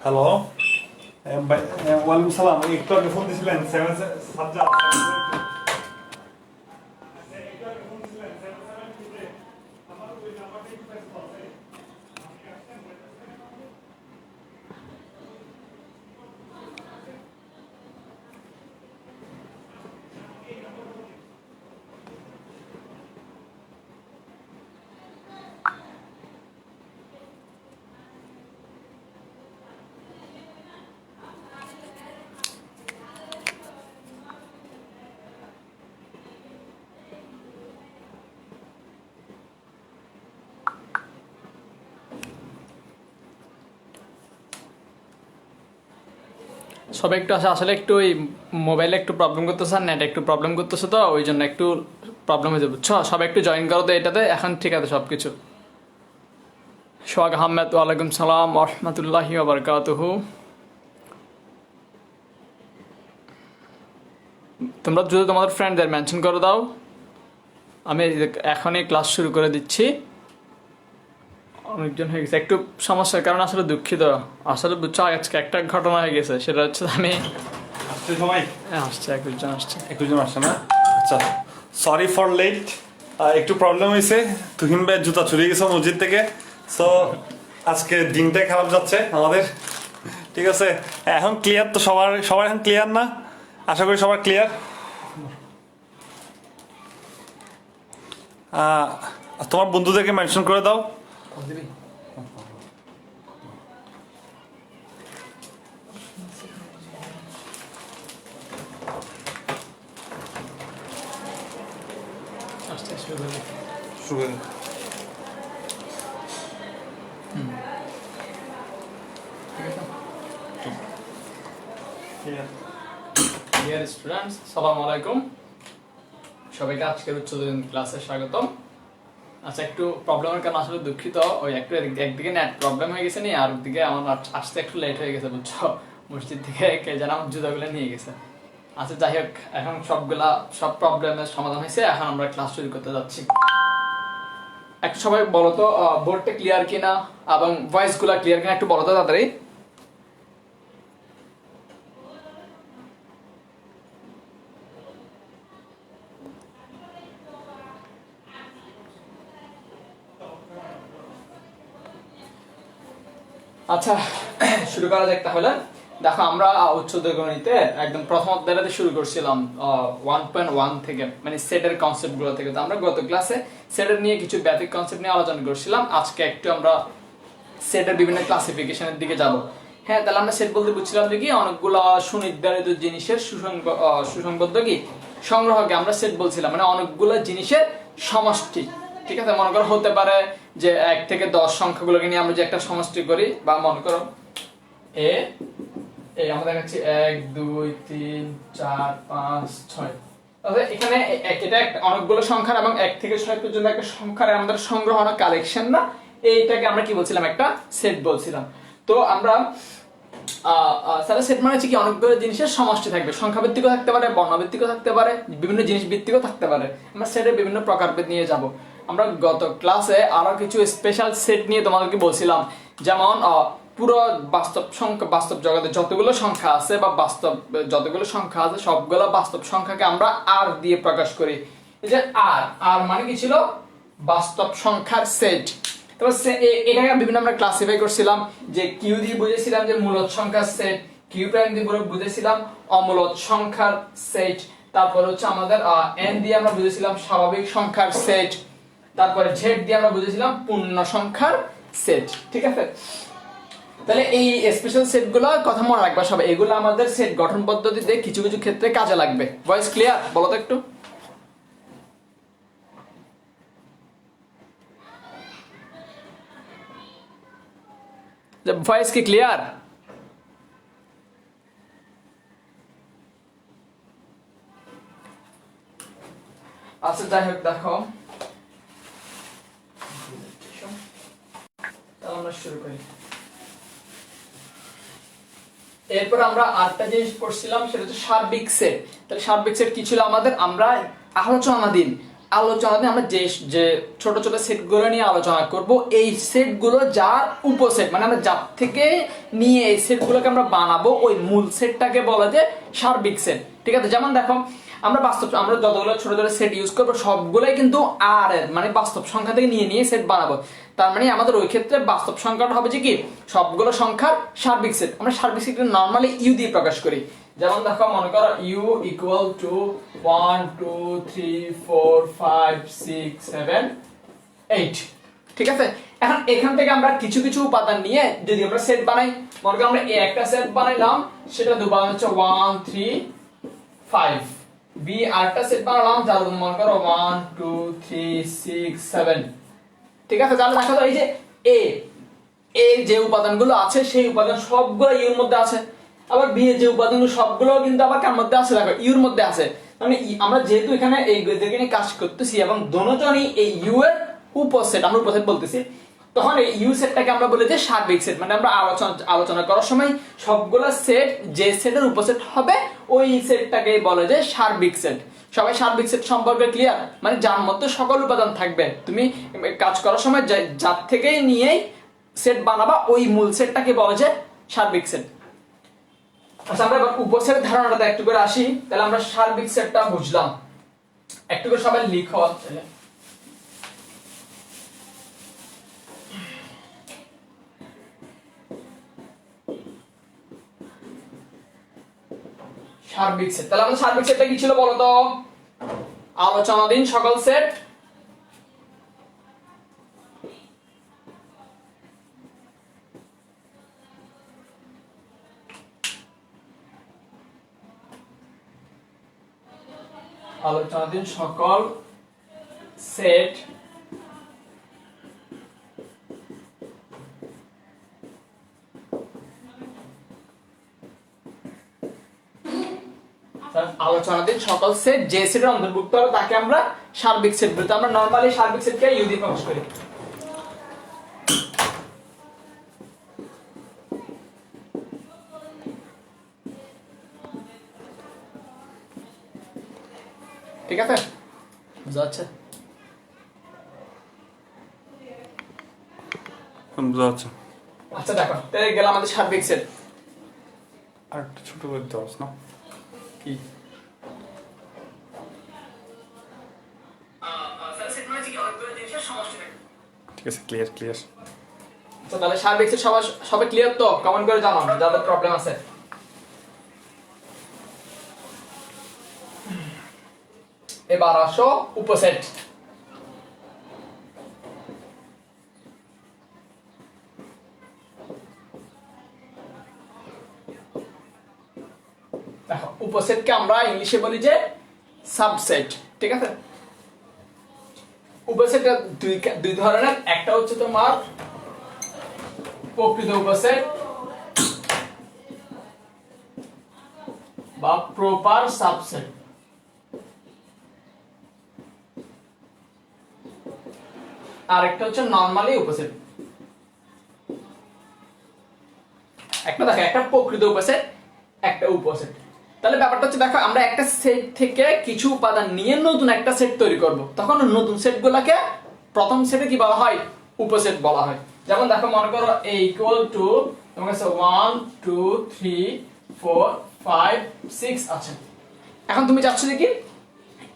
Hello, ওয়ালাইকুম সালাম। একটু আগে ফোন দিয়েছিলেন সাজ্জাদ। সবাই একটু আসলে একটু ওই মোবাইলে একটু প্রবলেম করতেছে আর নেট একটু প্রবলেম করতেছে, তো ওই জন্য একটু প্রবলেম হয়ে যাবে, বুঝছো? সবাই একটু জয়েন করো তো এটাতে, এখন ঠিক আছে সব কিছু। সোহাগ আহমেদ, ওয়ালাইকুম সালাম রহমতুল্লাহি বারকাতুহু। তোমরা যদি তোমাদের ফ্রেন্ডদের মেনশন করে দাও, আমি এখনই ক্লাস শুরু করে দিচ্ছি। অনেকজন হয়ে গেছে, একটু সমস্যার কারণে আসলে দুঃখিত। আসলে বুঝছো, আজকে একটা ঘটনা হয়ে গেছে, সেটা হচ্ছে আমি আসছে সবাই? আসছে, 21 জন আসছে। 21 জন আসছে না? আচ্ছা, সরি ফর লেট। একটু প্রবলেম হয়েছে, তুহিন ভাই জুতা চুরি গেছে মসজিদ থেকে, সো আজকে দিনটাই খারাপ যাচ্ছে আমাদের। ঠিক আছে, এখন ক্লিয়ার তো? সবার এখন ক্লিয়ার না? আশা করি সবার ক্লিয়ার। তোমার বন্ধুদেরকে মেনশন করে দাও। শুরু করে দাও। ডিয়ার স্টুডেন্টস, আসসালামু আলাইকুম। সবাইকে আজকের উচ্চতর ক্লাসে স্বাগতম। আচ্ছা, একটু প্রবলেমের কারণে আসলে দুঃখিত। ওই একটু একদিকে নেট প্রবলেম হয়ে গেছে নি, আর একদিকে আমার আসতে একটু লেট হয়ে গেছে, বুঝছো? মসজিদ থেকে কে যেন আমার জুতাগুলো নিয়ে গেছে। আচ্ছা, যাই হোক, এখন সব প্রবলেমের সমাধান হয়েছে, এখন আমরা ক্লাস শুরু করতে যাচ্ছি। একটু সবাই বলো তো বোর্ডটা ক্লিয়ার কিনা এবং ভয়েস গুলা ক্লিয়ার কিনা, একটু বলো তো তাড়াতাড়ি। আচ্ছা, শুরু করা যাক তাহলে। দেখো, আমরা উচ্চতর গণিতে একদম প্রথম অধ্যায়টাতে শুরু করছিলাম 1.1 থেকে, মানে সেটের কনসেপ্ট গুলো থেকে। তো আমরা গত ক্লাসে সেটের নিয়ে কিছু বেসিক কনসেপ্ট নিয়ে আলোচনা করছিলাম। আজকে একটু আমরা সেটের বিভিন্ন ক্লাসিফিকেশনের দিকে যাব। হ্যাঁ, তাহলে আমরা সেট বলতে বুঝছিলাম যে কি, অনেকগুলো সুনির্ধারিত জিনিসের সুসংবদ্ধ কি সংগ্রহকে আমরা সেট বলছিলাম, মানে অনেকগুলো জিনিসের সমষ্টি। ঠিক আছে, মনে করো হতে পারে যে 1 থেকে 10 সংখ্যাগুলোকে নিয়ে আমরা যে একটা সমষ্টি করি, বা মনে করো এই আমাদের কাছে 1 2 3 4 5 6। তাহলে এখানে এটা অনেকগুলো সংখ্যার এবং 1 থেকে 6 পর্যন্ত একটা সংখ্যার আমাদের সংগ্রহ না, কালেকশন না, এইটাকে আমরা কি বলছিলাম, একটা সেট বলছিলাম। তো আমরা তাহলে সেট মানে হচ্ছে কি, অনেকগুলো জিনিসের সমষ্টি থাকবে, সংখ্যা ভিত্তিকও থাকতে পারে, বর্ণভিত্তিকও থাকতে পারে, বিভিন্ন জিনিস ভিত্তিকও থাকতে পারে। আমরা সেটের বিভিন্ন প্রকারভেদ নিয়ে যাব। আমরা গত ক্লাসে আরো কিছু স্পেশাল সেট নিয়ে তোমাদেরকে বলছিলাম, যেমন পুরো বাস্তব জগতে যতগুলো সংখ্যা আছে, বা বাস্তব যতগুলো সংখ্যা আছে সবগুলো বাস্তব সংখ্যাকে আমরা আর দিয়ে প্রকাশ করি। এই যে আর মানে কি ছিল, বাস্তব সংখ্যার সেট। তারপর এটাকে বিভিন্ন আমরা ক্লাসিফাই করছিলাম, যে কিউ দিয়ে বুঝেছিলাম যে মূলদ সংখ্যার সেট, কিউ প্রাইম দিয়ে বুঝেছিলাম অমূলদ সংখ্যার সেট। তারপর হচ্ছে আমাদের এন দিয়ে আমরা বুঝেছিলাম স্বাভাবিক সংখ্যার সেট। তারপরে জেড দিয়ে আমরা বুঝেছিলাম পূর্ণ সংখ্যার সেট। ঠিক আছে, তাহলে এই স্পেশাল সেটগুলো কথা মনে রাখবা সবাই, এগুলো আমাদের সেট গঠন পদ্ধতিতে কিছু কিছু ক্ষেত্রে কাজে লাগবে। Voice clear? বলো তো একটু। ভয়েস কি ক্লিয়ার? আচ্ছা, যাই হোক, দেখো আমরা শুরু করি। এরপর আমরা আরেকটা জিনিস পড়ছিলাম, সেটা হচ্ছে সার্বিক সেট। তাহলে সার্বিক সেট কি ছিল আমাদের, আমরা আলোচনাধীন আলোচনাতে আমরা যে যে ছোট ছোট সেটগুলো নিয়ে আলোচনা করব, এই সেটগুলো যার উপসেট, মানে আমরা যার থেকে নিয়ে এই সেটগুলোকে আমরা বানাবো, ওই মূল সেটটাকে বলা যায় সার্বিক সেট। ঠিক আছে, যেমন দেখো আমরা যতগুলো ছোট ছোট সেট ইউজ করবো সবগুলোই কিন্তু আর এর মানে বাস্তব সংখ্যা থেকে নিয়ে নিয়ে সেট বানাবো। তার মানে আমাদের ওই ক্ষেত্রে বাস্তব সংখ্যাটা হবে যে কি সবগুলো সংখ্যার সার্বিক সেট। আমরা সার্বিক সেট নর্মালি ইউ দিয়ে প্রকাশ করি। যেমন দেখো মনে করো ইউ ইকুয়াল টু 1 2 3 4 5 6 7 8। ঠিক আছে, এখন এখান থেকে আমরা কিছু কিছু উপাদান নিয়ে যদি আমরা সেট বানাই, মনে করো আমরা একটা সেট বানাইলাম, সেটা উপাদান হচ্ছে 1 3 5, বি আরেকটা সেট বানালাম যার মনে করো 1 2 3 6 7। ঠিক আছে, তাহলে দেখো এই যে এ এর যে উপাদানগুলো আছে সেই উপাদান সবগুলো ইউর মধ্যে আছে, আবার বি এর যে উপাদানগুলো সবগুলো কিন্তু আবার কার মধ্যে আছে, দেখো ইউর মধ্যে আছে। মানে আমরা যেহেতু এখানে এই নিয়ে কাজ করতেছি এবং দোনোজনই এই ইউ এর উপসেট, আমরা উপসেট বলতেছি, তখন এই ইউ সেটটাকে আমরা বলি যে সার্বিক সেট। মানে আমরা আলোচনা করার সময় সবগুলো সেট যে সেটের উপসেট হবে ওই সেটটাকে বলে যে সার্বিক সেট। সবাই সার্বিক সেট সম্পর্কে ক্লিয়ার? মানে যার মধ্যে সকল উপাদান থাকবে, তুমি কাজ করার সময় যার থেকেই নিয়েই সেট বানাবা ওই মূল সেটটাকে বলে যে সার্বিক সেট। আচ্ছা, আমরা এবার উপসেটের ধারণাটা একটু করে আসি, তাহলে আমরা সার্বিক সেটটা বুঝলাম। একটু করে সবাই লিখো। সার্বিক সেট, তাহলে আমাদের সার্বিক সেটটা কি ছিল বলতো? আলোচনাধীন সকল সেট আলোচনাধীন সকল সেট আলোচনাধীন সকল সেট যে সেটের অন্তর্ভুক্ত হবে তাকে আমরা সার্বিক সেট বলি। আমরা নরমালি সার্বিক সেটকে ইউ দিয়ে প্রকাশ করি। ঠিক আছে, বুঝা যাচ্ছে? বুঝা যাচ্ছে। আচ্ছা দেখো, তাহলে গেল আমাদের সার্বিক সেট। আর একটু ছোট করে দিতে পারছ না? কি ঠিক আছে, ক্লিয়ার ক্লিয়ার। আচ্ছা, তাহলে সার্বিক সেট সবাই ক্লিয়ার তো? কমেন্ট করে জানাও যাদের প্রবলেম আছে। এবার আসো উপসেট। দেখো উপসেটকে আমরা ইংলিশে বলি যে সাবসেট। ঠিক আছে, উপসেটটা দুই ধরনের, একটা হচ্ছে তোমার প্রকৃত উপসেট বা প্রপার সাবসেট। আর একটা হচ্ছে নরমালি উপসেট। একটা দেখো, একটা প্রকৃত উপসেট, একটা উপসেট। তাহলে ব্যাপারটা হচ্ছে দেখো, আমরা একটা সেট থেকে কিছু উপাদান নিয়ে নতুন একটা সেট তৈরি করব, তখন নতুন সেটগুলোকে প্রথম সেটে কি বলা হয়? উপসেট বলা হয়। যেমন দেখো মনে করো a ইকুয়াল টু তোমার কাছে 1 2 3 4 5 6 আছে। এখন তুমি চাচ্ছ যে কি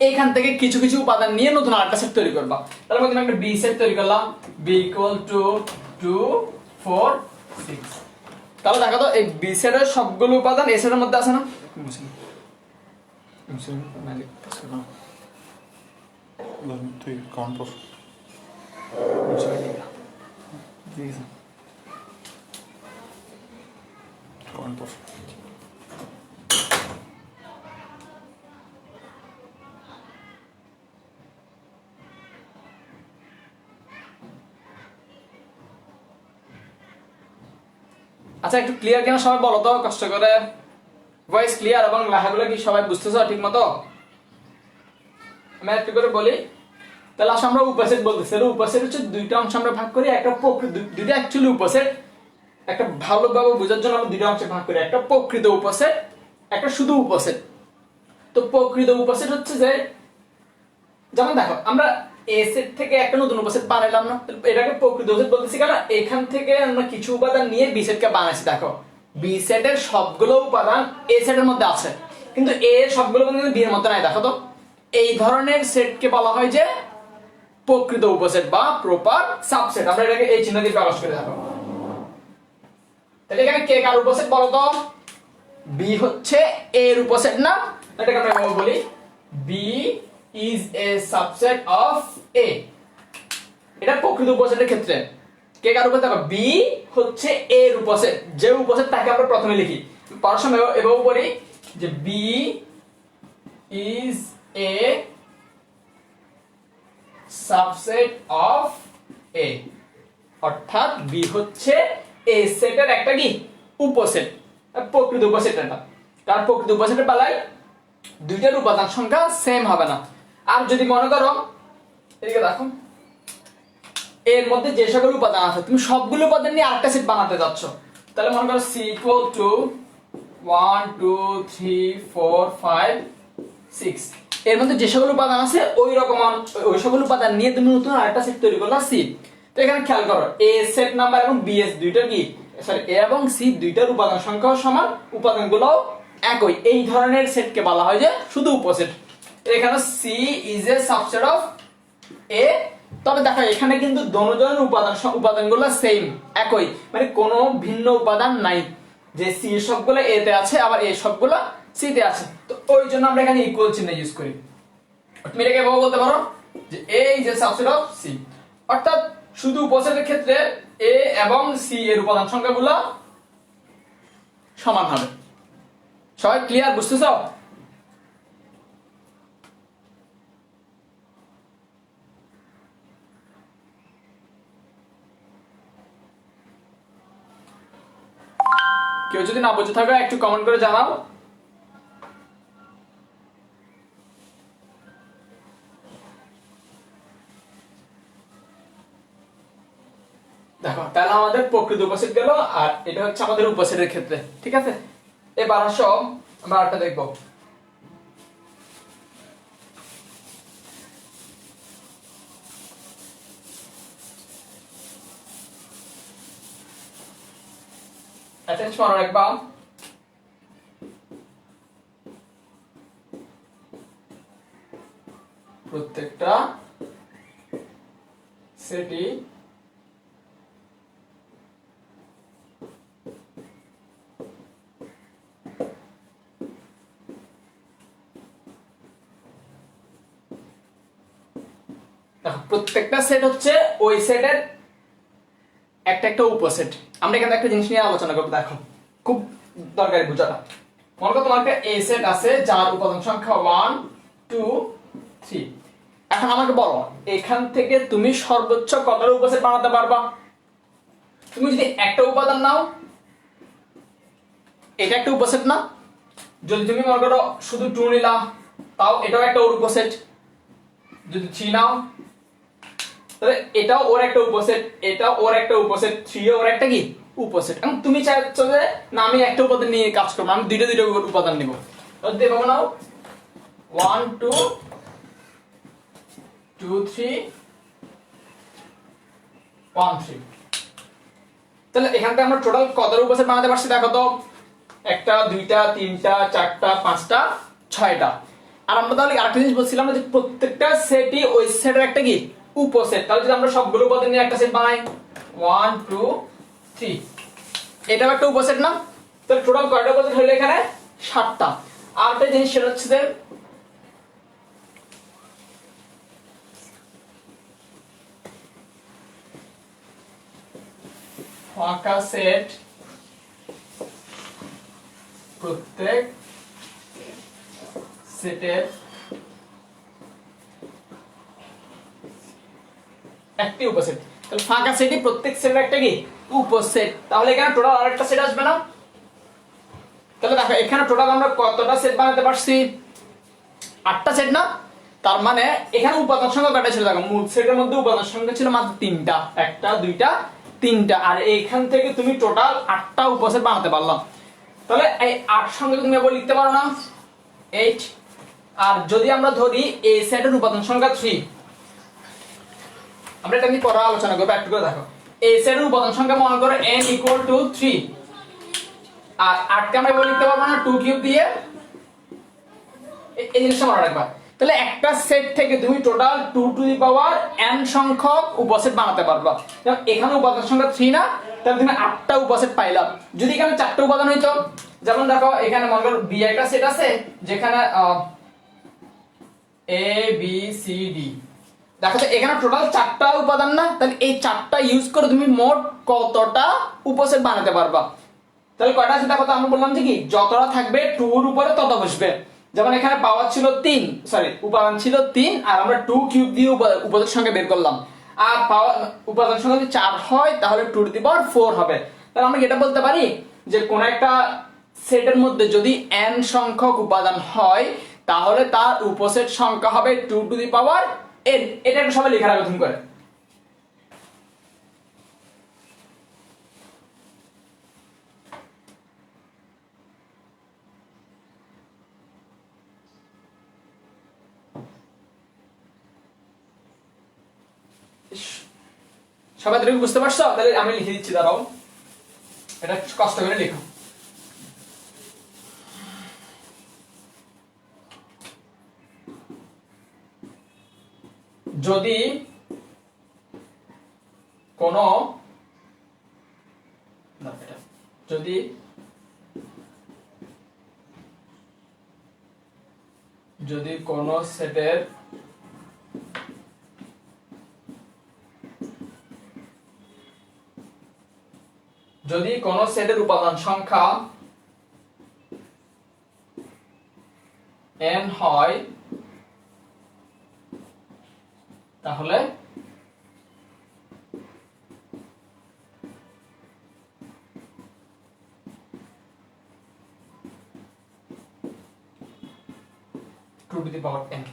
এইখান থেকে কিছু কিছু উপাদান নিয়ে নতুন আরেকটা সেট তৈরি করবা। তাহলে আমি একটা বি সেট তৈরি করলাম, b ইকুয়াল টু 2 4 6। তাহলে দেখো তো এই বি সেটের সবগুলো উপাদান এ সেটের মধ্যে আছে না? তুই কাউন্ট কর। কাউন্ট কর। আচ্ছা, একটু ক্লিয়ার কিনা সবাই বলো তো কষ্ট করে। ভয়েস ক্লিয়ার এবং লেখাগুলো কি সবাই বুঝতেছো ঠিক মতো? আমি একটু করে বলি। তাহলে আসলে আমরা উপসেট বলতেছি। উপসেট হচ্ছে দুইটা অংশ আমরা ভাগ করি, একটা দুইটা অ্যাকচুয়ালি উপসেট। একটা ভালোভাবে বোঝার জন্য আমরা দুইটা অংশে ভাগ করি, একটা প্রকৃত উপসেট, একটা শুধু উপসেট। তো প্রকৃত উপসেট হচ্ছে যে যেমন দেখো আমরা এ সেট থেকে একটা নতুন উপসেট বানাইলাম না, এটাকে প্রকৃত সেট বলতেছি কারণ এখান থেকে আমরা কিছু উপাদান নিয়ে বি সেটকে বানাইছি। দেখো বি সেটের সবগুলো উপাদান এ সেটের মধ্যে আছে, কিন্তু এ এর সবগুলো উপাদান কিন্তু বি এর মধ্যে নাই। দেখো তো এই ধরনের সেটকে বলা হয় যে প্রকৃত উপসেট বা প্রপার সাবসেট। আমরা এটাকে এই চিহ্ন দিয়ে প্রকাশ করে দেখো। তাহলে এখানে কে কার উপসেট বলো তো? বি হচ্ছে এ এর উপসেট না? এটাকে আমরা এভাবে বলি B is a subset of A। এটা প্রকৃত উপসেটের ক্ষেত্রে কে কার উপসেট? দেখো বি হচ্ছে A এর উপসেট, যে উপসেট তাকে আমরা প্রথমে লিখি। পড়ার সময় এভাবে বলি যে B is a subset of A, অর্থাৎ বি হচ্ছে A সেটের একটা কি উপসেট, প্রকৃত উপসেট এটা। কারণ প্রকৃত উপসেটের বেলায় দুইটার উপাদান সংখ্যা সেম হবে না। আর যদি মনে করো এদিকে দেখো এর মধ্যে যে সকল উপাদান আছে তুমি সবগুলো উপাদান নিয়ে আরেকটা সেট বানাতে যাচ্ছ, তাহলে মনে করো সি ইকুয়াল টু 1 2 3 4 5 6, এর মধ্যে যে সকল উপাদান আছে ওই সকল উপাদান নিয়ে তুমি নতুন আরেকটা সেট তৈরি করলা সি। তো এখানে খেয়াল করো এ সেট নাম্বার এবং বি এস দুইটার কি সরি এ এবং সি দুইটার উপাদান সংখ্যা সমান, উপাদানগুলো একই। এই ধরনের সেটকে বলা হয় যে শুধু উপসেট। এখানে C is a subset of A. তবে দেখো এখানে কিন্তু দোনোজনের উপাদানগুলো সেম একই, মানে কোনো ভিন্ন উপাদান নাই, যে সি সবগুলো এ তে আছে আবার এ সবগুলো সি তে আছে। তো ওই জন্য আমরা এখানে ইকুয়াল চিহ্ন ইউজ করি। তুমি এটাকে এভাবে বলতে পারো যে A is a subset of C, অর্থাৎ শুধু উপসেটের ক্ষেত্রে এ এবং সি এর উপাদান সংখ্যাগুলো সমান হবে। সবাই ক্লিয়ার, বুঝতেছো? কেউ যদি না বুঝে থাকো একটু কমেন্ট করে জানাও। দেখো তাহলে আমাদের প্রকৃত উপসেট গেল, আর এটা হচ্ছে আমাদের উপসেটের ক্ষেত্রে। ঠিক আছে, এবার আসো আমরা আরেকটা দেখবো। অ্যাটেনশন রাখবা। প্রত্যেকটা সেটই প্রত্যেকটা সেট হচ্ছে ওই সেটের একটা একটা উপসেট। আমরা এখানে একটা জিনিস নিয়ে আলোচনা করবো, দেখো খুব দরকারি বোঝাটা। মনে করো তোমার একটা এ সেট আছে যার উপাদান সংখ্যা 1 2 3। এখন আমাকে বলো এখান থেকে তুমি সর্বোচ্চ কতটা উপসেট বানাতে পারবা? তুমি যদি একটা উপাদান নাও, এটা একটা উপসেট না? যদি তুমি মনে করো শুধু 2 নিলা, তাও এটাও একটা ওর উপসেট। যদি 3 নাও, তাহলে এটাও ওর একটা উপসেট, এটাও ওর একটা উপসেট, 3 ওর একটা কি উপসেট। এখন তুমি চাইছো যে না আমি একটা উপাদান নিয়ে কাজ করব, আমি দুইটা উপাদান নিব। তাহলে দেবো নাও 1 2 2 3 1 3। তাহলে এখান থেকে আমরা টোটাল কতটা উপসেট বানাতে পারছি দেখো তো, একটা দুইটা তিনটা চারটা পাঁচটা ছয়টা। আর আমরা তাহলে আরেকটা জিনিস বলছিলাম যে প্রত্যেকটা সেটই ওই সেটের একটা কি উপসেট। তাহলে যদি আমরা সবগুলো উপাদান নিয়ে একটা সেট বানাই 1 2 3, এটাও একটা উপসেট না? তাহলে টোটাল কয়টা উপসেট হলো এখানে? 7টা। আর একটা জিনিস সেটা হচ্ছে যে ফাঁকা সেট প্রত্যেক সেটের একটি উপসেট। তাহলে ফাঁকা সেটই প্রত্যেক সেটের একটা কি উপসেট। তাহলে এখানে টোটাল আরেকটা সেট আসবে না? তাহলে দেখো এখানে টোটাল আমরা কতটা সেট বানাতে পারছি? 8টা সেট না? তার মানে এখানে উপাদান সংখ্যা কয়টা ছিল দেখো, মূল সেটের মধ্যে উপাদান সংখ্যা ছিল মাত্র 3টা, একটা দুইটা তিনটা। আর এইখান থেকে তুমি টোটাল 8টা উপসেট বানাতে পারলাম। তাহলে এই 8 সঙ্গে তুমি আবার লিখতে পারো না 8, আর যদি আমরা ধরি এই সেটের উপাদান সংখ্যা 3, আমরা এটা নিয়ে পরে আলোচনা করব, একটু করে দেখো। এই সেটের উপাদান সংখ্যা মনে করো n = 3, আর 8 কে আমরা লিখতে পারবো না 2 কিউব দিয়ে, এই জিনিসটা মনে রাখবা। তাহলে একটা সেট থেকে তুমি total 2 two the power n সংখ্যক উপসেট বানাতে পারবা। যেমন এখানে উপাদান সংখ্যা 3 না, তাহলে তুমি 8টা উপসেট পাইলা। যদি এখানে 4টা উপাদান হইতো, যেমন দেখো এখানে মনে করো b একটা সেট আছে যেখানে a b c d, দেখো তো এখানে টোটাল 4টা উপাদান না, তাহলে এই 4টা ইউজ করে তুমি মোট কতটা উপসেট বানাতে পারবা। তাহলে কয়টা আছে দেখো তো, আমরা বললাম যে কি যতটা থাকবে 2 এর উপরে তত বসবে। যেমন এখানে পাওয়ার ছিল 3, সরি উপাদান ছিল 3, আর আমরা 2 কিউব দিয়ে উপাদান সংখ্যা বের করলাম। আর পাওয়ার উপাদান সংখ্যা যদি 4 হয় তাহলে 2 টু দি পাওয়ার 4 হবে। তাহলে আমরা এটা বলতে পারি যে কোন একটা সেটের মধ্যে যদি n সংখ্যক উপাদান হয় তাহলে তার উপসেট সংখ্যা হবে 2 টু দি পাওয়ার n। এটা একটু সবাই লেখা রাখো তুমি করে। সবাই তুমি বুঝতে পারছো? তাহলে আমি লিখে দিচ্ছি, দাঁড়াও, এটা কষ্ট করে লিখো। যদি কোন সেটের উপাদান সংখ্যা n হয় তাহলে two to the power n।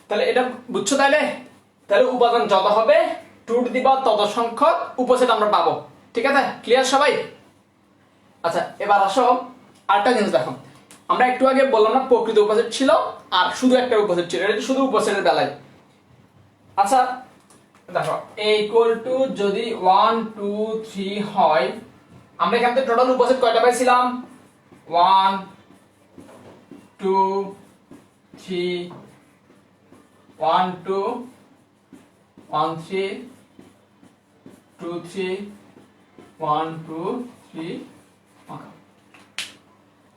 তাহলে এটা বুঝছো? তাহলে উপাদান যত হবে 2 টু দি পাওয়ার তত সংখ্যক উপসেট আমরা পাবো। ঠিক আছে, ক্লিয়ার সবাই? আচ্ছা, এবার আসো আরেকটা জিনিস দেখো। আমরা একটু আগে বললাম না প্রকৃত উপসেট ছিল আর শুধু একটা উপসেট ছিল, এটা শুধু উপসেটের বেলায়। আচ্ছা দেখো a = যদি 1 2 3 হয়, আমরা এখান থেকে টোটাল উপসেট কয়টা পাইছিলাম? 1 2 3 1 2 1 3 2 3 1 2 3।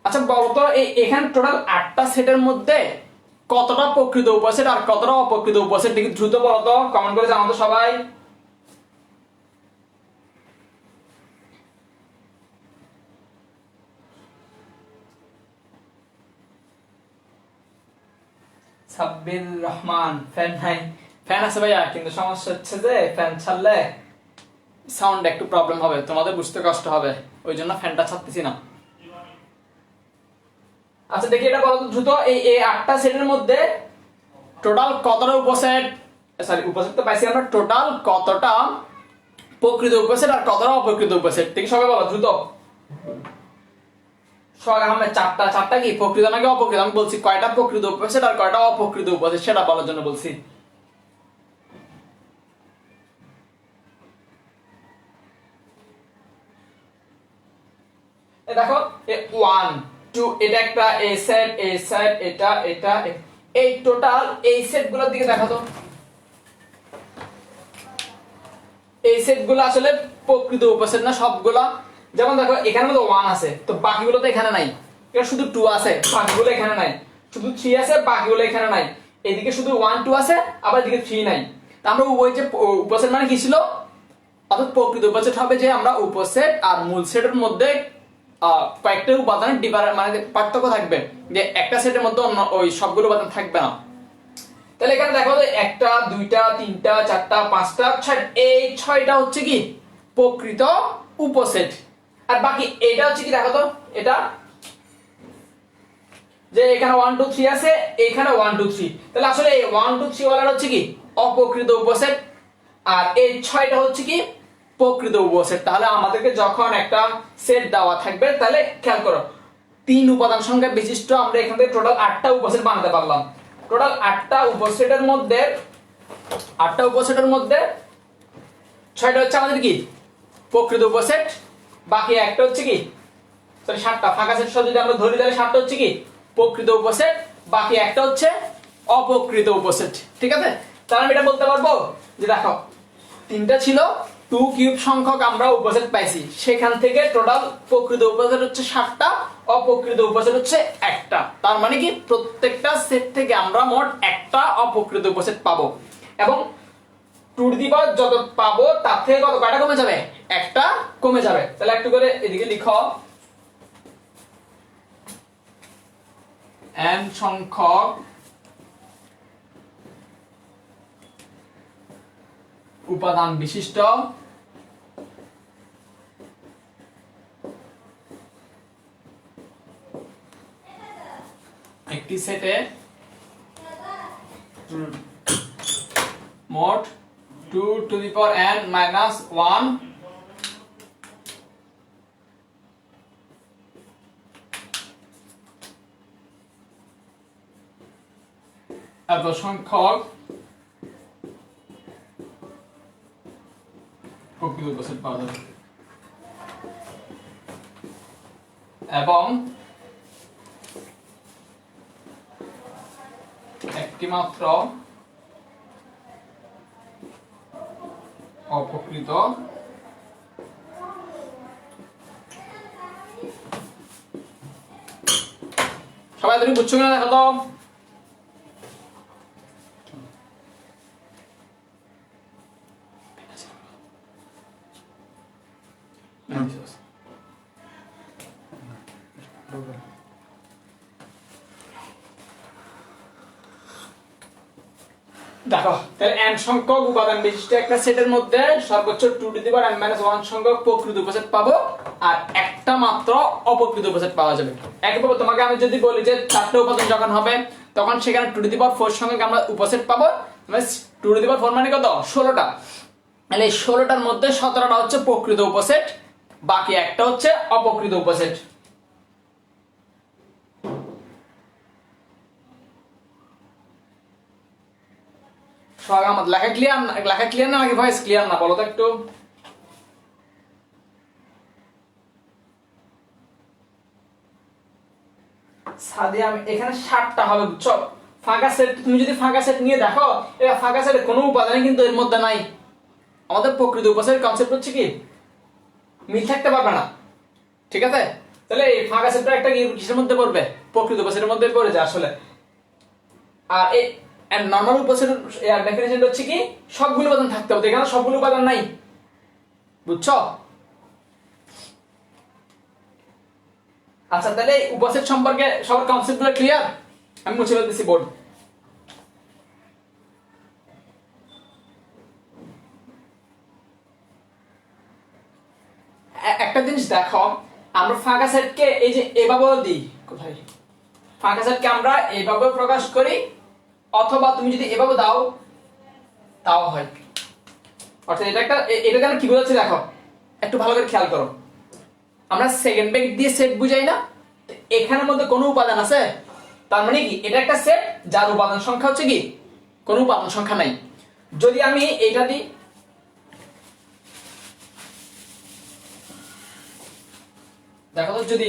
আচ্ছা বলতো এখানে টোটাল 8টা সেটের মধ্যে কতটা প্রকৃত উপসেট আর কতটা অপ্রকৃত উপসেট, দেখি দ্রুত বলতো, কমেন্ট করে জানাও তো সবাই। সাব্বির রহমান, ফ্যান নাই? ফ্যান আছে ভাইয়া, কিন্তু সমস্যা হচ্ছে যে ফ্যান ছাড়লে সাউন্ড একটু প্রবলেম হবে, তোমাদের বুঝতে কষ্ট হবে, ওই জন্য ফ্যানটা ছাড়তেছি না। আচ্ছা দেখি এটা বলো তো দ্রুত, এই 8টা সেটের মধ্যে টোটাল কতটা উপসেট, সরি উপসেট তো পাইছি আমরা, টোটাল কতটা প্রকৃত উপসেট আর কতটা অপ্রকৃত উপসেট, ঠিক সবাই বলো দ্রুত। সোহাগ আহমেদ, 4টা কি প্রকৃত নাকি অপ্রকৃত? আমি বলছি কয়টা প্রকৃত উপসেট আর কয়টা অপ্রকৃত উপসেট সেটা বলার জন্য বলছি। দেখো 1 2 এটা একটা এ সেট এটা এই টোটাল এই সেটগুলোর দিকে দেখো তো, এই সেটগুলো আসলে প্রকৃত উপসেট না সবগুলা। যেমন দেখো এখানে তো 1 আছে, তো বাকিগুলো তো এখানে নাই, এটা শুধু 2 আছে, বাকিগুলো এখানে নাই, শুধু 3 আছে, বাকিগুলো এখানে নাই, এদিকে শুধু 1 2 আছে, আবার এদিকে 3 নাই। তা আমরা ওই যে উপসেট মানে কি ছিল, অর্থাৎ প্রকৃত উপসেট হবে যে আমরা উপসেট আর মূল সেটের মধ্যে কয়েকটা উপাদানের মানে পার্থক্য থাকবে, যে একটা সেটের মধ্যে অন্য ওই সবগুলো উপাদান থাকবে না। তাহলে এখানে দেখো যে 1টা 2টা 3টা 4টা 5টা 6, এই 6টা হচ্ছে কি প্রকৃত উপসেট, আর বাকি এটা হচ্ছে কি দেখো তো, এটা যে এখানে 1 2 3 আছে, এখানে 1 2 3, তাহলে আসলে এই 1 2 3 ওয়ালা হচ্ছে কি অপ্রকৃত উপসেট, আর এই 6টা হচ্ছে কি প্রকৃত উপসেট। তাহলে আমাদেরকে যখন একটা সেট দেওয়া থাকবে, তাহলে খেয়াল করো 3 উপাদান সংখ্যা বিশিষ্ট আমরা এখান থেকে টোটাল 8টা উপসেট বানাতে পারলাম। টোটাল 8টা উপসেটের মধ্যে 6টা হচ্ছে আমাদের কি প্রকৃত উপসেট, বাকি একটা হচ্ছে কি সরি 7টা ফাঁকা সেট সহ যদি আমরা ধরি তাহলে 7টা হচ্ছে কি প্রকৃত উপসেট, বাকি একটা হচ্ছে অপ্রকৃত উপসেট। ঠিক আছে, তাহলে আমি এটা বলতে পারবো যে দেখো 3টা ছিল 2 কিউব সংখ্যক আমরা উপসেট পাইছি, সেখান থেকে টোটাল প্রকৃত উপসেট হচ্ছে 7টা, অপ্রকৃত উপসেট হচ্ছে একটা। তার মানে কি প্রত্যেকটা সেট থেকে আমরা মোট একটা অপ্রকৃত উপসেট পাবো, এবং টু টু দি পাওয়ার যত পাবো তার থেকে কয়টা কমে যাবে, একটা কমে যাবে। তাহলে একটু করে এদিকে লিখো n সংখ্যক উপাদান বিশিষ্ট একটি সেটে মোট 2 two the power n minus 1 এত সংখ্যক প্রকৃত উপসেট পাওয়া যাবে, এবং একটি মাত্র অপ্রকৃত সবাই তুমি বুঝছো কিনা দেখো তো। দেখো তাহলে n সংখ্যক উপাদান বিশিষ্ট একটা সেটের মধ্যে সর্বোচ্চ 2 টু দি পাওয়ার n - 1 সংখ্যক প্রকৃত উপসেট পাবো, আর একটা মাত্র অপ্রকৃত উপসেট পাওয়া যাবে। একইভাবে তোমাকে আমি যদি বলি যে 4টা উপাদান যখন হবে তখন সেখানে 2 টু দি পাওয়ার 4 সংখ্যক আমরা উপসেট পাবো, মানে 2 টু দি পাওয়ার 4 মানে কত 16টা, তাহলে এই 16টার মধ্যে 17টা হচ্ছে প্রকৃত উপসেট, বাকি একটা হচ্ছে অপ্রকৃত উপসেট। সবাই আমার লেখা ক্লিয়ার না নাকি ভয়েস ক্লিয়ার না বলো তো একটু। সাদিয়া এখানে 7টা হবে বুঝছো, ফাঁকা সেট তুমি যদি ফাঁকা সেট নিয়ে দেখো এটা ফাঁকা সেটে কোনো উপাদানই কিন্তু এর মধ্যে নাই। আমাদের প্রকৃত উপসেট কনসেপ্ট হচ্ছে কি মিল থাকতে পারবে না, ঠিক আছে। তাহলে এই ফাঁকা সেটটা একটা কিসের মধ্যে পড়বে, প্রকৃত উপসেটের মধ্যে পড়ে যায় আসলে। আর এই নরমাল উপসেটের ডেফিনিশন হচ্ছে কি সবগুলো উপাদান থাকতে হবে, এখানে সবগুলো উপাদান নাই, বুঝছো। আচ্ছা তাহলে উপসেট সম্পর্কে সবার কনসেপ্টগুলো ক্লিয়ার, আমি মুছে ফেলতেছি বোর্ড। একটা জিনিস দেখো, আমরা ফাঁকা সেটকে এই যে এভাবে দিই, কোথায় ফাঁকা সেটকে আমরা এইভাবে প্রকাশ করি, অথবা তুমি যদি এভাবে দাও তাও হয়। অর্থাৎ এটা কেন কি বোঝাচ্ছে দেখো, একটু ভালো করে খেয়াল করো। আমরা সেকেন্ড ব্র্যাকেট দিয়ে সেট বুঝাই না, এখানের মধ্যে কোনো উপাদান আছে, তার মানে কি এটা একটা সেট যার উপাদান সংখ্যা হচ্ছে কি কোনো উপাদান সংখ্যা নাই। যদি আমি এটা দিই, দেখো তো যদি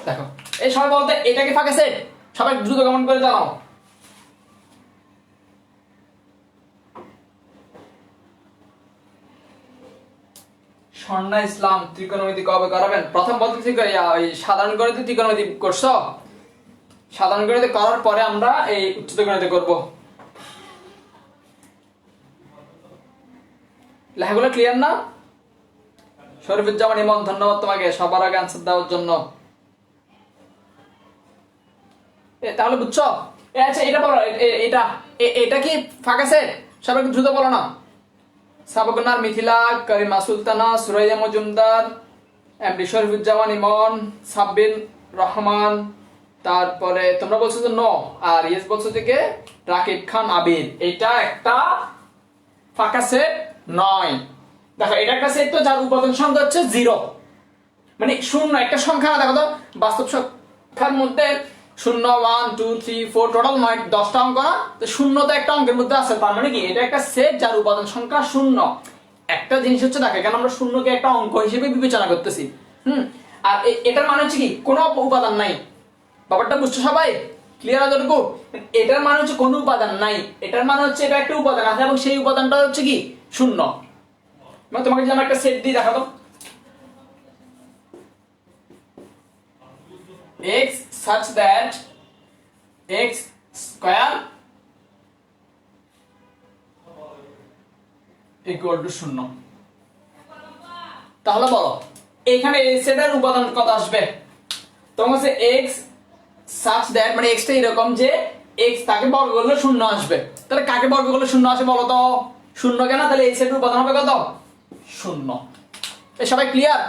দেখো এই সবাই বলতে এটা কি ফাঁকা সেট, সবাই দ্রুত কমেন্ট করে জানাও। স্বর্ণা ইসলাম ত্রিকোণমিতি কবে করাবেন? প্রথম পদ্ধতি সাধারণ গণিত ত্রিকোণমিতি করছো, সাধারণ গণিত করার পরে আমরা এই উচ্চতর গণিত করব। লেখাগুলো ক্লিয়ার না? শরীফুজ্জামান ইমন ধন্যবাদ তোমাকে সবার আগে আনসার দেওয়ার জন্য। তাহলে বুঝছো, আচ্ছা এটা বলো, এটা কি ফাঁকা সেট? সবাই দ্রুত বলো না। সাবকনার মিথিলা, করিমা সুলতানা, সুরাইয়া মজুমদার, এমডি শরীফুজ্জামান ইমন, সাব্বিন রহমান, তারপরে তোমরা বলছো যে নো, আর ইয়েস বলছো থেকে রাকিব খান আবির। এটা একটা ফাঁকা সেট নয়, দেখো এটা একটা সেট তো যার উপাদান সংখ্যা হচ্ছে 0, মানে শূন্য একটা সংখ্যা না, দেখো তো বাস্তব সংখ্যার মধ্যে 0 1 2 3 4 টোটাল 10টা অঙ্ক না, তো শূন্য তো একটা অঙ্কের মধ্যে আছে, তার মানে কি এটা একটা সেট যার উপাদান সংখ্যা 0। একটা জিনিস হচ্ছে দেখো এখানে আমরা শূন্যকে একটা অঙ্ক হিসেবে বিবেচনা করতেছি, আর এটার মানে হচ্ছে কি কোনো উপাদান নাই। ব্যাপারটা বুঝছো সবাই? ক্লিয়ার যতটুকু? এটার মানে হচ্ছে কোনো উপাদান নাই, এটার মানে হচ্ছে এটা একটা উপাদান আছে এবং সেই উপাদানটা হচ্ছে কি 0। মানে তোমাকে যদি আমরা একটা সেট দিই, দেখাতো x such that x square equal to 0, তাহলে বলো এখানে এই সেটের উপাদান কত আসবে? তোমার হচ্ছে x such that মানে x টা এরকম যে x তাকে বর্গ করলে 0 আসবে। তাহলে কাকে বর্গ করলে 0 আসে বলো তো? 0 কেন? তাহলে এই সেটের উপাদান হবে কত? 0। এই সবাই ক্লিয়ার?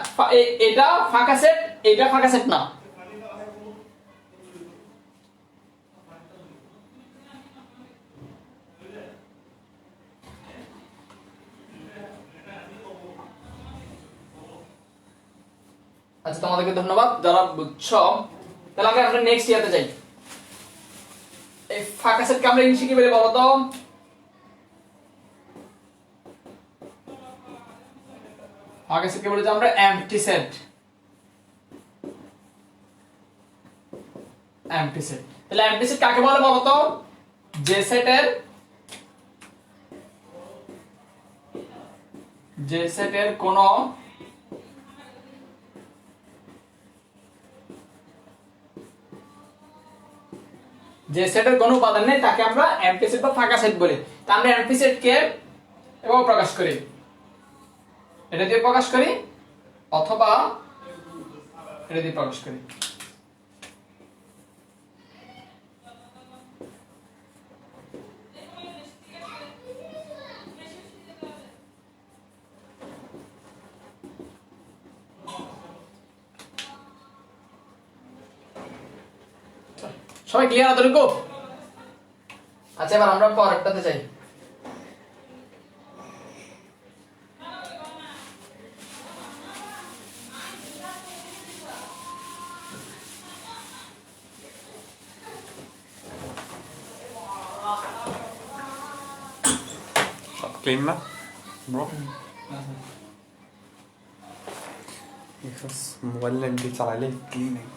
এটা ফাঁকা সেট, এটা ফাঁকা সেট না। আচ্ছা তোমাদেরকে ধন্যবাদ যারা বুঝছো। তাহলে আমরা নেক্সট ইয়াতে যাই। এই ফাঁকা সেটকে আমরা ইংলিশে কি বলে বলো তো? ফাঁকা সেটকে বলে যে আমরা এমপ্টি সেট। এমপ্টি সেট, তাহলে এমপ্টি সেট কাকে বলে বলো তো? যে সেটের কোনো উপাদান নেই তাকে আমরা এমপ্টি সেট বা ফাঁকা সেট বলি। তা আমরা এমপ্টি সেটকে এভাবে প্রকাশ করি, এটা দিয়ে প্রকাশ করি অথবা এটা দিয়ে প্রকাশ করি। সবাই ক্লিয়ার এতটুকু? আচ্ছা এবার আমরা পরেরটাতে যাই। ক্লিন না ব্রো? মোবাইল এমনি চালাইলে ক্লিন নেই।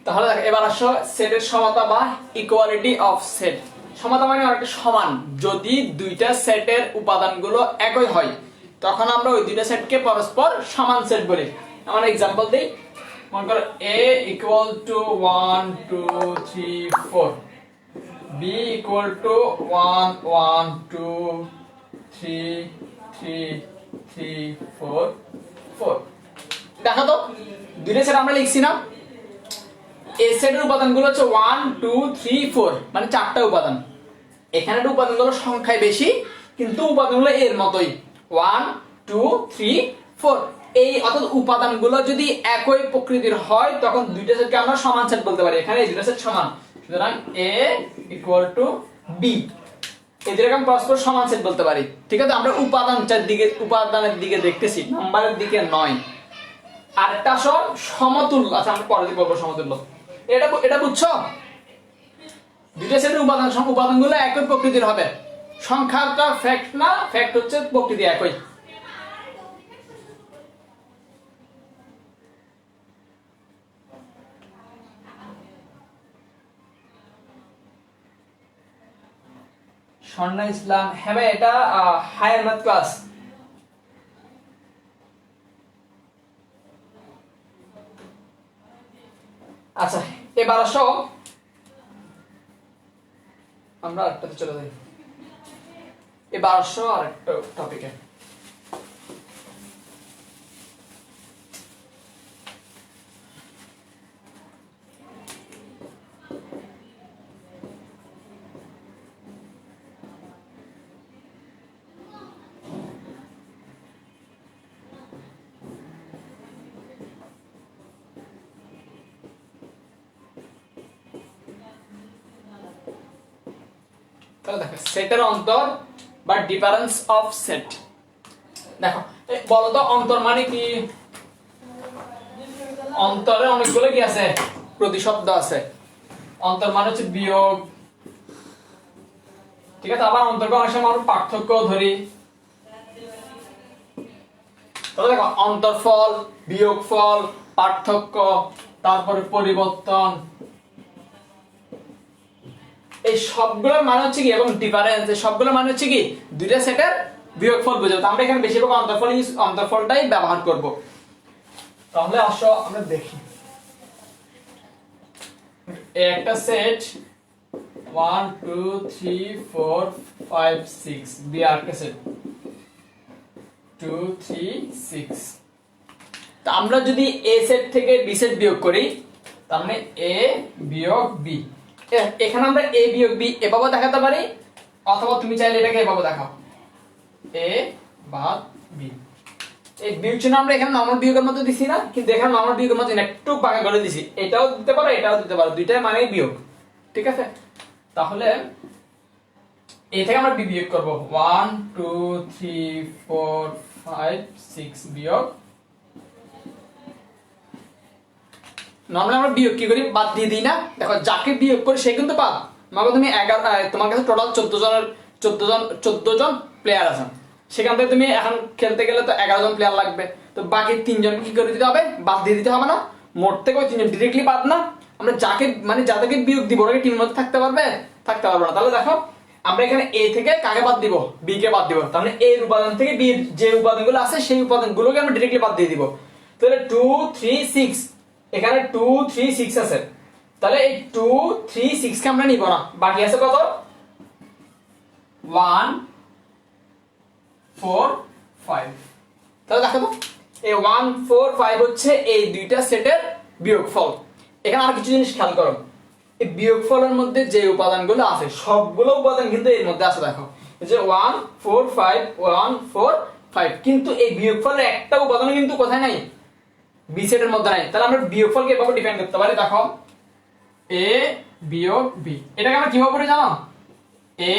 তাহলে দেখো এবার আসো সেটের সমতা বা ইকুয়ালিটি অফ সেট। সমতা মানে অনেকটা সমান। যদি দুইটা সেটের উপাদানগুলো একই হয় তখন আমরা ওই দুইটা সেটকে পরস্পর সমান সেট বলি। আমরা एग्जांपल দেই। মনে করো a equal to 1 2 3 4, b equal to 1 1 2 3 3 3 4 4। দেখো তো দুইটা সেট আমরা লিখছি না? এই সেটের উপাদানগুলো হচ্ছে 1 2 3 4, মানে চারটা উপাদান। এখানে উপাদানগুলো সংখ্যায় বেশি কিন্তু উপাদানগুলো এর মতোই 1 2 3 4। এই অর্থাৎ উপাদানগুলো যদি একই প্রকৃতির হয় তখন দুইটা সেটকে আমরা সমান সেট বলতে পারি। এখানে এই দুইটা সেট সমান, সুতরাং a ইকুয়াল টু b, এই যেরকম পরস্পর সমান সেট বলতে পারি। ঠিক আছে, আমরা উপাদানের দিকে দেখতেছি, নাম্বারের দিকে নয়। আরেকটা সমতুল্য। আচ্ছা আমরা পরে দিয়ে বলবো সমতুল্য। এটা বুঝছো? দুইটা সেটের উপাদানগুলো একই প্রকৃতির হবে। সংখ্যাটা ফ্যাক্ট না, ফ্যাক্ট হচ্ছে প্রকৃতি একই। স্বর্ণা ইসলাম, হ্যাঁ ভাই এটা হায়ার ম্যাথ ক্লাস। আচ্ছা এবার আসো আমরা আরেকটাতে চলে যাই। এবার আসো আরেকটা টপিকে। তাহলে দেখো সেটের অন্তর বা ডিফারেন্স অফ সেট। দেখো বলো তো অন্তর মানে কি? অন্তরে অনেকগুলো কি আছে? প্রতিশব্দ আছে। অন্তর মানে হচ্ছে বিয়োগ, ঠিক আছে? আবার অন্তরকে অনেক সময় আমরা পার্থক্য ধরি। তাহলে দেখো অন্তরফল, বিয়োগফল, পার্থক্য, তারপরে পরিবর্তন, এই সবগুলোর মানে হচ্ছে কি, এবং ডিফারেন্স, এই সবগুলোর মানে হচ্ছে কি দুইটা সেটের বিয়োগফল বোঝাবো। তো আমরা এখানে বেশিরভাগ অন্তরফলটাই ব্যবহার করব। তাহলে আসো আমরা দেখি একটা সেট 1 2 3 4 5 6 বি আরেকটা সেট 2 3 6। তো আমরা যদি এ সেট থেকে বি সেট বিয়োগ করি, তার মানে এ বিয়োগ বি, এখানে আমরা এ বিয়োগ বি এভাবে দেখাতে পারি, অথবা তুমি চাইলে এটাকে এভাবে দেখাও এ বাদ বি। এই বিয়োগ চিহ্ন আমরা এখানে নরমাল বিয়োগের মতো দিছি না, কিন্তু এখানে নরমাল বিয়োগের মতো একটু বাঁকা করে দিছি। এটাও দিতে পারো, এটাও দিতে পারো, দুইটাই মানে বিয়োগ, ঠিক আছে? তাহলে এ থেকে আমরা বি বিয়োগ করব 1 2 3 4 5 6 বিয়োগ, নরমালি আমরা বিয়োগ কি করি? বাদ দিয়ে দিই না। দেখো যাকে বিয়োগ করি সে কিন্তু বাদ। তোমাকে তুমি 11, তোমার কাছে টোটাল 14 জন প্লেয়ার আছে, সেখান থেকে তুমি এখন খেলতে গেলে তো 11 জন প্লেয়ার লাগবে। তো বাকি 3 জন কি করে দিতে হবে? বাদ দিয়ে দিতে হবে না? মোট থেকে ওই 3 জন ডিরেক্টলি বাদ না। আমরা যাকে মানে যাদেরকে বিয়োগ দিব ওরা টিমের মধ্যে থাকতে পারবে? থাকতে পারবে না। তাহলে দেখো আমরা এখানে এ থেকে কাকে বাদ দিব? বি কে বাদ দিব। তাহলে এর উপাদান থেকে বি এর যে উপাদানগুলো আছে সেই উপাদানগুলোকে আমরা ডিরেক্টলি বাদ দিয়ে দিব। তাহলে 2 3 6, এখানে 2 3 6 আছে, তাহলে এই 2 3 6 কে আমরা নিব না। বাকি আছে কত? 1 4 5। তাহলে দেখো তো এই 1 4 5 হচ্ছে এই দুইটা সেটের বিয়োগফল। এখানে আর কিছু জিনিস খেয়াল করো, এই বিয়োগফলের মধ্যে যে উপাদানগুলো আছে সবগুলো উপাদান কিন্তু এর মধ্যে আছে। দেখো এই যে 1 4 5 1 4 5, কিন্তু এই বিয়োগফলের একটা উপাদান কিন্তু কোথায় নাই? বি সেটের মধ্যে নাই। তাহলে আমরা বিয়োগফলকে এভাবে ডিফাইন করতে পারি, দেখো এ বিয়োগ বি। এটাকে আমরা কিভাবে বলি জানো? এ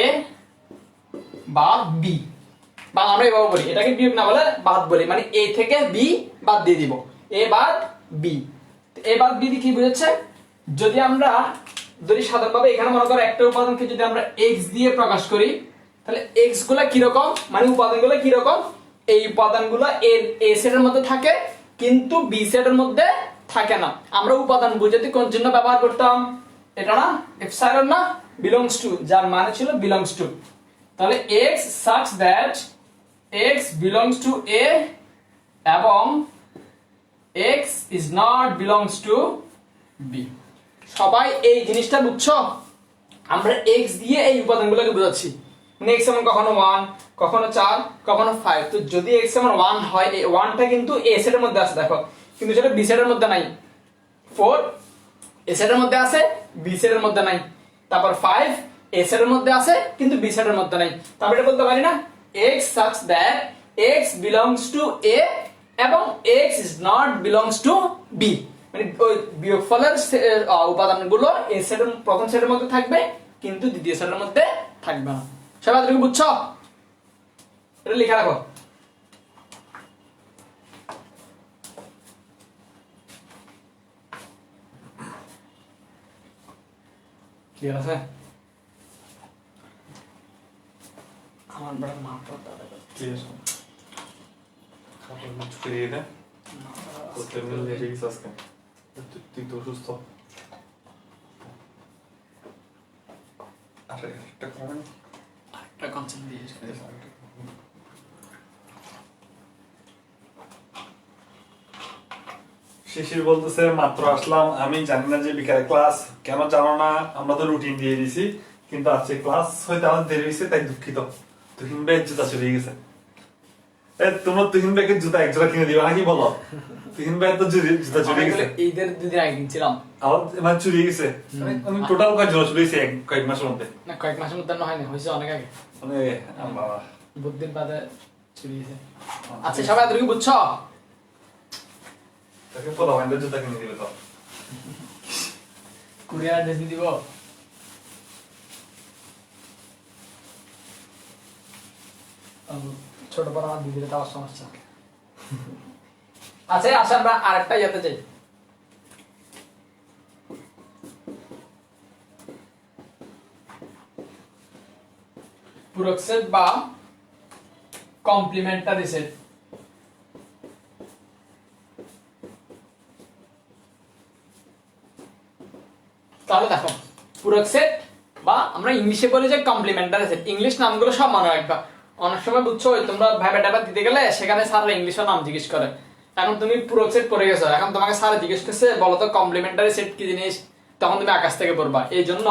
বাদ বি, বা আমরা এভাবে বলি, এটাকে বিয়োগ না বলে বাদ বলি, মানে এ থেকে বি বাদ দিয়ে দিব, এ বাদ বি। এ বাদ বি কি বুঝাচ্ছে? যদি সাধারণভাবে এখানে মনে করো একটা উপাদানকে যদি আমরা x দিয়ে প্রকাশ করি, তাহলে x গুলা কি রকম, মানে উপাদানগুলো কি রকম? এই উপাদানগুলো এ সেটের মধ্যে থাকে কিন্তু বি সেটের মধ্যে থাকে না। আমরা উপাদান বুঝাতে কোন চিহ্ন ব্যবহার করতাম? এটা না, এপসাইলন না, বিলংস টু, যার মানে ছিল বিলংস টু। তাহলে x such that x belongs to a এবং x is not belongs to b। সবাই এই জিনিসটা বুঝছো? আমরা x দিয়ে এই উপাদানগুলোকে বোঝাচ্ছি, মানে x এমন কখনো 1, কখনো 4, কখনো 5। তো যদি x এমন 1 হয়, এই 1টা কিন্তু a সেটের মধ্যে আছে, দেখো, কিন্তু সেটা b সেটের মধ্যে নাই। 4 a সেটের মধ্যে আছে, b সেটের মধ্যে নাই। তারপর 5 a সেটের মধ্যে আছে কিন্তু b সেটের মধ্যে নাই। তারপর এটা বলতে পারি না x such that x belongs to a এবং x is not belongs to b, মানে ওই বিয়োগফলের উপাদানগুলো a সেটের প্রথম সেটের মধ্যে থাকবে কিন্তু দ্বিতীয় সেটের মধ্যে থাকবে না। সবাই তুমি বুঝছো? এটা লিখে রাখো। ক্লিয়ার আছে? আমার বড় মাপটা দাদা ক্লিয়ার। খাবার মুখ ফিরিয়ে দে। করতে মিলে রিক্স আজকে। তুই তো সুস্থ। আরে একটা কমেন্ট, একটা কনসেপ্ট দিয়ে শিশির বলতেছে মাত্র আসলাম, আমি জানি না যে বিকালে ক্লাস, কেন জানো না? আমরা তো রুটিন দিয়ে দিছি, কিন্তু আজকে ক্লাস হইতে আমার দেরি হয়েছে, তাই দুঃখিত। তুহিন ভাইয়ের জুতা চুরি গেছে। তোমরা তুহিন ভাইকে জুতা এক জোড়া কিনে দিবা নাকি বলো? তুহিন ভাইয়ের তো জুতা চুরি গেছে। ঈদের দুদিন আগে কিনছিলাম, আমার মানে চুরি গেছে। আমি টোটাল কয় জোড়া চুরি হয়েছে কয়েক মাসের মধ্যে? না কয়েক মাসের মধ্যে না, হয়নি, হয়েছে অনেক আগে, মানে বাবা বুধদিন বাদে চুরি গেছে। আচ্ছা সবাই তুমি বুঝছো? তাকে বলো আমাদের জুতা কিনে দিবে তো। কুরিয়ার ড্রেস দিব। ছোট বড় আমার দিদির তাও সমস্যা। আচ্ছা আচ্ছা, আমরা আরেকটা ইয়াতে যাই। পূরক সেট বা কমপ্লিমেন্টারি সেট। তাহলে দেখো, পূরক সেট বা আমরা ইংলিশে বলি যে কমপ্লিমেন্টারি সেট, ইংলিশ নামগুলো সব মনে রাখবা। অনেক সময় বুঝছো তোমরা ভাইবা টাইবা দিতে গেলে সেখানে স্যাররা ইংলিশের নাম জিজ্ঞেস করে। এখন তুমি পূরক সেট পড়ে গেছো, এখন তোমাকে স্যার জিজ্ঞেস করছে বলো তো কমপ্লিমেন্টারি সেট কি জিনিস, তখন তুমি আকাশ থেকে পড়বা। এই জন্য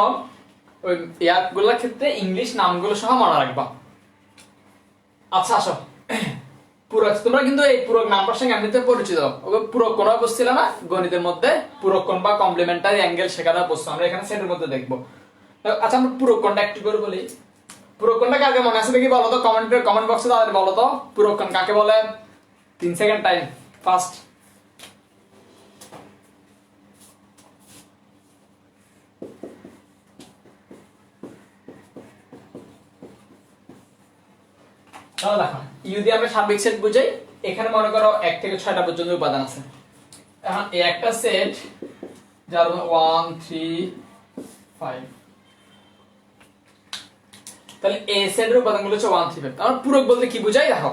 ওই ইয়ারগুলোর ক্ষেত্রে ইংলিশ নামগুলো সহ মনে রাখবা। আচ্ছা আসো, পূরক, তোমরা কিন্তু এই পূরক নামটার সঙ্গে এমনিতে পরিচিত। ওকে পূরক কোণ বসছিল না গণিতের মধ্যে, পূরক কোণ বা কমপ্লিমেন্টারি অ্যাঙ্গেল সেখানে বসছো, আমরা এখানে সেটের মধ্যে দেখবো। আচ্ছা আমরা পূরক কোণটা একটু করে বলি। পূরক কোণটা কাকে মনে আছে দেখি বলো তো, কমেন্ট বক্সে তাদের বলো তো পূরক কোণ কাকে বলে। 3 সেকেন্ড টাইম, ফার্স্ট। তাহলে দেখো, ইউ দিয়ে আমরা সার্বিক সেট বুঝাই। এখানে মনে করো 1 থেকে 6টা পর্যন্ত উপাদান আছে। এখন এই একটা সেট যার 1 3 5, তাহলে এই সেটের উপাদানগুলো হচ্ছে 1 3 5। আমরা পূরক বলতে কি বুঝাই দেখো,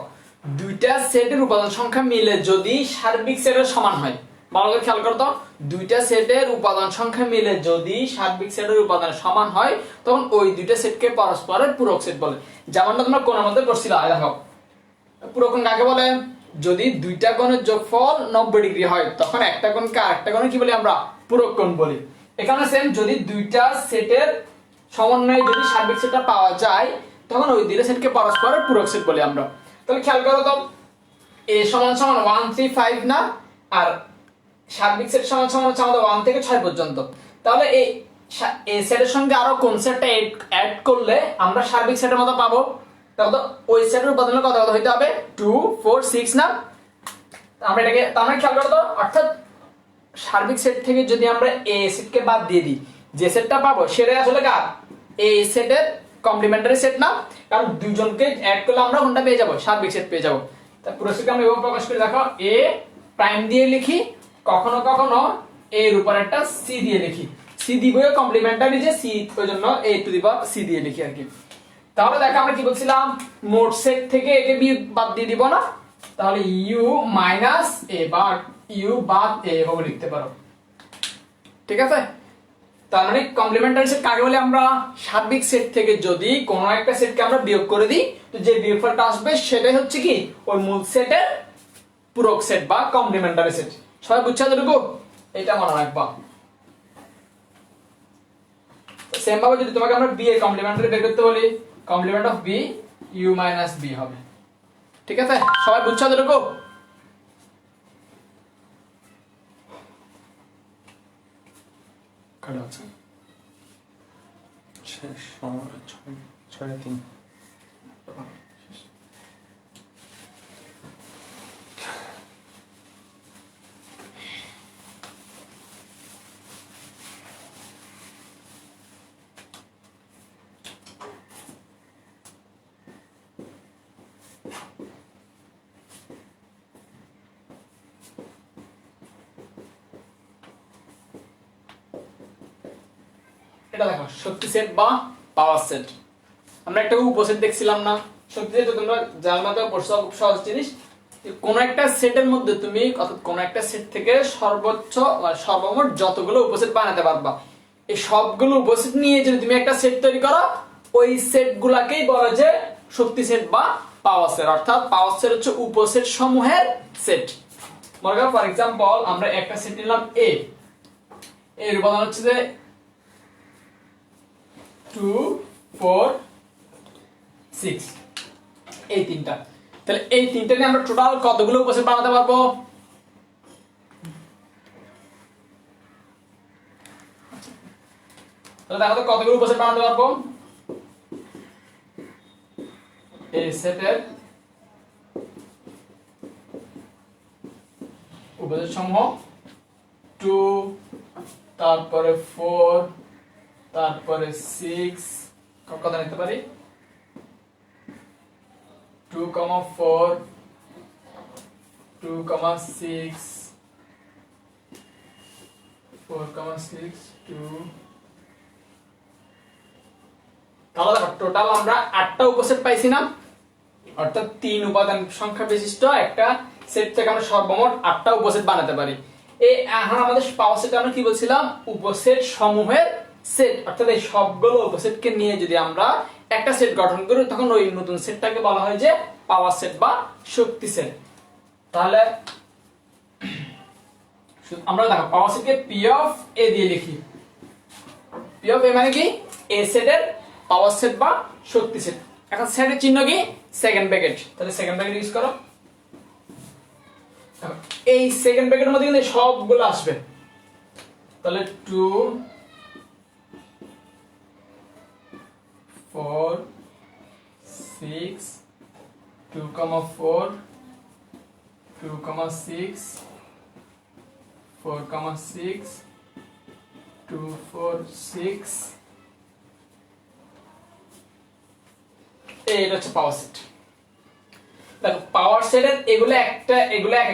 দুইটা সেটের উপাদান সংখ্যা মিলে যদি সার্বিক সেটের সমান হয়। ভালো করে খেয়াল করো তো, দুইটা সেটের উপাদান সংখ্যা মিলে যদি সার্বিক সেটের উপাদান সমান হয়, তখন ওই দুইটা সেটকে পরস্পরের পূরক সেট বলে। যেমনটা তোমরা কোণের মধ্যে পড়ছিলে। দেখো পূরক কোণ কাকে বলে, যদি দুইটা কোণের যোগফল 90 ডিগ্রি হয় তখন একটা কোণকে আরেকটা কোণে কি বলি আমরা, পূরক কোণ বলি। এখানে সেম, যদি দুইটা সেটের সমন্বয়ে যদি সার্বিক সেটটা পাওয়া যায় তখন ওই দুইটা সেটকে পরস্পরের পূরক সেট বলি আমরা। তাহলে খেয়াল করো তো, a সমান সমান 1 3 5 না, আর সার্বিক সেট সমান সমান হচ্ছে আমাদের 1 থেকে 6 পর্যন্ত। তাহলে এই সেটের সঙ্গে আরো কোন সেটটা অ্যাড করলে আমরা সার্বিক সেটের মতো পাবো, তাহলে ওই সেটের উপাদানের কত কত হইতে হবে, 2 4 6 না। আমরা এটাকে তাহলে খেয়াল করো তো, অর্থাৎ সার্বিক সেট থেকে যদি আমরা এ সেটকে বাদ দিয়ে দিই, যে সেটটা পাবো সেটাই আসলে কার, এই সেটের কমপ্লিমেন্টারি সেট না, কারণ দুইজনকে অ্যাড করলে আমরা কোনটা পেয়ে যাব, সার্বিক সেট পেয়ে যাব। তা পুরো সেটকে আমরা এভাবে প্রকাশ করি। দেখো এ প্রাইম দিয়ে লিখি, কখনো কখনো এর উপর একটা সি দিয়ে লিখি। সি দিব কমপ্লিমেন্টারি যে সি, ওই জন্য এ টু দি পাওয়ার সি দিয়ে লিখি আর কি। তাহলে দেখো আমরা কি বলছিলাম, মোট সেট থেকে একে বি বাদ দিয়ে দিব না, তাহলে ইউ মাইনাস এ বা ইউ বাদ এ এভাবে লিখতে পারো। ঠিক আছে, তার মানে কমপ্লিমেন্টারি সেট কাকে বলে, আমরা সার্বিক সেট থেকে যদি কোনো একটা সেটকে আমরা বিয়োগ করে দিই, তো যে বিয়োগফলটা আসবে সেটাই হচ্ছে কি ওই মূল সেটের পূরক সেট বা কমপ্লিমেন্টারি সেট। সবাই বুঝছো এতটুকু? এটা মনে রাখবা। সেম ভাবে যদি তোমাকে আমরা বি এর কমপ্লিমেন্টারি বের করতে বলি, complement of B U minus B হবে। ঠিক আছে, সবাই বুঝছো এতটুকু? কাটা আছে 6 3। এটা দেখো শক্তি সেট বা পাওয়ার সেট। আমরা একটা উপসেট দেখছিলাম না, শক্তি সেট তোমরা জানমাতে পড়ছো, খুব সহজ জিনিস। কোন একটা সেটের মধ্যে তুমি কোন একটা সেট থেকে সর্বোচ্চ সর্বমোট যতগুলো উপসেট বানাতে পারবা, এই সবগুলো উপসেট নিয়ে যদি তুমি একটা সেট তৈরি করো, ওই সেট গুলাকেই বলা যে শক্তি সেট বা পাওয়ার সেট। অর্থাৎ পাওয়ার সেট হচ্ছে উপসেট সমূহের সেট। মনে করো ফর এক্সাম্পল আমরা একটা সেট নিলাম এ, এর উপাদান হচ্ছে যে 2 4 6, এই তিনটা। তাহলে এই তিনটা নিয়ে আমরা টোটাল কতগুলো উপসেট বানাতে পারবো, তাহলে দেখো তো কতগুলো উপসেট বানাতে পারবো। এই সেটের উপসেট সমূহ 2, তারপরে 4, তারপরে 6, কত নিতে পারি 2, 4, 2, 6, 4, 6, 2। তাহলে দেখো টোটাল আমরা 8টা উপসেট পাইছি না, অর্থাৎ 3 উপাদান সংখ্যা বিশিষ্ট একটা সেট থেকে আমরা সর্বমোট 8টা উপসেট বানাতে পারি। এখন আমাদের পাওয়ার সেটে আমরা কি বলছিলাম, উপসেট সমূহের সেট, অর্থাৎ এই সবগুলো উপসেটকে নিয়ে যদি আমরা একটা সেট গঠন করি তখন ওই নতুন সেটটাকে বলা হয় যে পাওয়ার সেট বা শক্তি সেট। তাহলে আমরা দেখো পাওয়ার সেটকে পি অফ এ দিয়ে লিখি। পি অফ এ মানে কি, এ সেটের পাওয়ার সেট বা শক্তি সেট। এখন সেটের চিহ্ন কি, সেকেন্ড ব্র্যাকেট, তাহলে সেকেন্ড ব্র্যাকেট ইউজ করো। এই সেকেন্ড ব্র্যাকেটের মধ্যে কিন্তু সবগুলো আসবে, তাহলে 2, 4, 6, 2, 4, 2, 6, 4, 6, 2, 4, 6। এইটা হচ্ছে পাওয়ার সেট। দেখো পাওয়ার সেটের এগুলো এক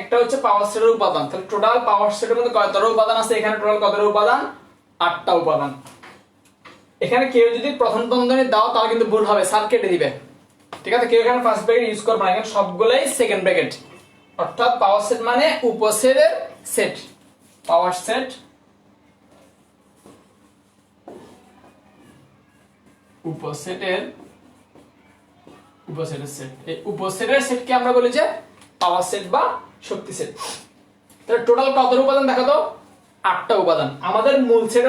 একটা হচ্ছে পাওয়ার সেটের উপাদান। তাহলে টোটাল পাওয়ার সেটের মধ্যে কয়টা উপাদান আছে, এখানে টোটাল কয়টা উপাদান, 8টা উপাদান। এখানে কেউ যদি প্রথম বন্ধনী দাও তাহলে কিন্তু ভুল হবে, স্যার কেটে দিবে, ঠিক আছে? কেউ এখানে ফার্স্ট ব্র্যাকেট ইউজ করবে না, এখানে সবগুলাই সেকেন্ড ব্র্যাকেট। অর্থাৎ পাওয়ার সেট মানে উপসেটের সেট, পাওয়ার সেট উপসেটের সেট। এই উপসেটের সেটকে আমরা বলি যে পাওয়ার সেট বা শক্তি সেট। তাহলে টোটাল কত উপাদান দেখো তো, 8টা উপাদান। আমাদের মূল সেটের